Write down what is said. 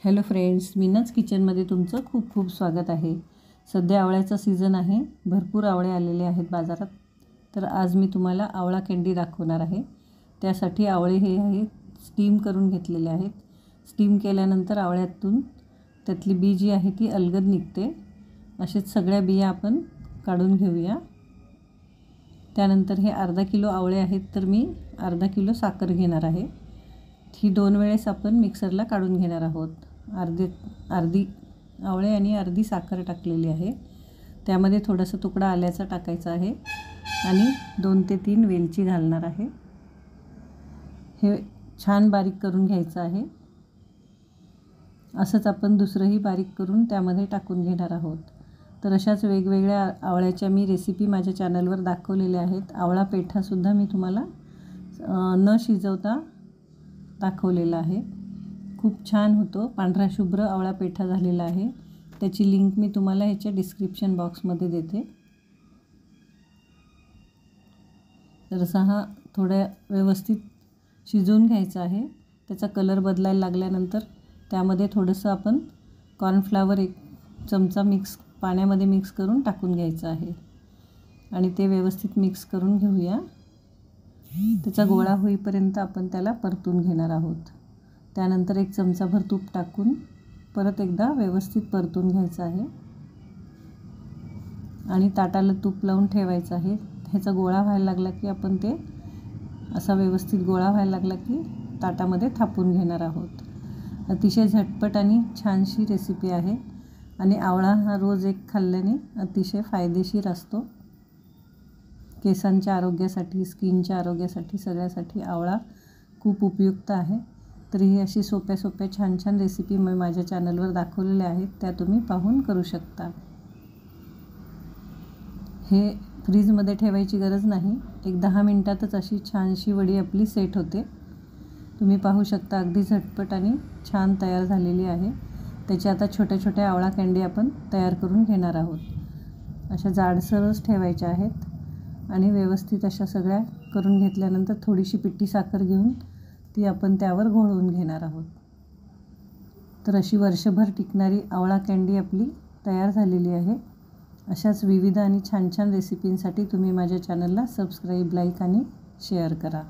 Hello friends, मीनाच किचनमध्ये तुमचं खूप खूप स्वागत आहे। सध्या आवळ्याचा सीझन आहे, भरपूर आवळे आलेले आहेत बाजारात। तर आज मी तुम्हाला आवळा कँडी दाखवणार आहे। त्यासाठी आवळे हे स्टीम करून घेतलेले आहेत। स्टीम केल्यानंतर आवळ्यातून त्यातली बी जी आहे ती अलगद निघते। असेच सगळ्या बिया आपण काढून घेऊया। त्यानंतर हे अर्धा किलो आवळे आहेत, तर मी अर्धा किलो साखर घेणार आहे। ही 2 वेळेस आपण मिक्सरला काढून घेणार आहोत। अर्धी आवळे आणि अर्धी साखर टाकलेली आहे। त्यामध्ये थोडासा तुकडा आल्याचा टाकायचा आहे आणि 2 ते 3 वेलची घालणार आहे। हे छान बारीक करून घ्यायचं आहे। असंच आपण दुसरंही बारीक करून त्यामध्ये टाकून घेणार आहोत। तर अशाच वेगवेगळ्या आवळ्याच्या मी रेसिपी माझ्या चॅनलवर दाखवलेल्या आहेत। आवळा पेठा सुद्धा मी तुम्हाला न शिजवता दाखवलेला आहे। खूप छान होतो, पांढरा शुभ्र आवळा पेठा झालेला आहे। त्याची लिंक मी तुम्हाला ह्याच्या डिस्क्रिप्शन बॉक्समध्ये देते। तर असा हा थोडा व्यवस्थित शिजवून घ्यायचा आहे। त्याचा कलर बदलायला लागल्यानंतर त्यामध्ये थोडंसं आपण कॉर्नफ्लॉवर 1 चमचा पाण्यामध्ये मिक्स करून टाकून घ्यायचं आहे आणि ते व्यवस्थित मिक्स करून घेऊया। त्याचा गोळा होईपर्यंत आपण त्याला परतून घेणार आहोत। त्यानंतर 1 चमचाभर तूप टाकून परत एकदा व्यवस्थित परतून घ्यायचं आहे आणि ताटाला तूप लावून ठेवायचं आहे। ह्याचा गोळा व्हायला लागला की आपण ते असा व्यवस्थित गोळा व्हायला लागला की ताटामध्ये थापून घेणार आहोत। अतिशय झटपट आणि छानशी रेसिपी आहे आणि आवळा हा रोज 1 खाल्ल्याने अतिशय फायदेशीर असतो। केसांच्या आरोग्यासाठी, स्किनच्या आरोग्यासाठी, सगळ्यासाठी आवळा खूप उपयुक्त आहे। तर ही अशी सोप्या छान छान रेसिपी मी माझ्या चॅनलवर दाखवलेल्या आहेत, त्या तुम्ही पाहून करू शकता। हे फ्रीजमध्ये ठेवायची गरज नाही, 10 मिनिटातच अशी छानशी वडी आपली सेट होते। तुम्ही पाहू शकता, अगदी झटपट आणि छान तयार झालेली आहे। त्याच्या आता छोट्या आवळा कँडी आपण तयार करून घेणार आहोत। अशा जाडसरच ठेवायच्या आहेत आणि व्यवस्थित अशा सगळ्या करून घेतल्यानंतर थोडीशी पिठी साखर घेऊन ती आपण त्यावर घोळवून घेणार आहोत। तर अशी वर्षभर टिकणारी आवळा कँडी आपली तयार झालेली आहे। अशाच विविध आणि छान छान रेसिपींसाठी तुम्ही माझ्या चॅनलला सबस्क्राईब, लाईक आणि शेअर करा।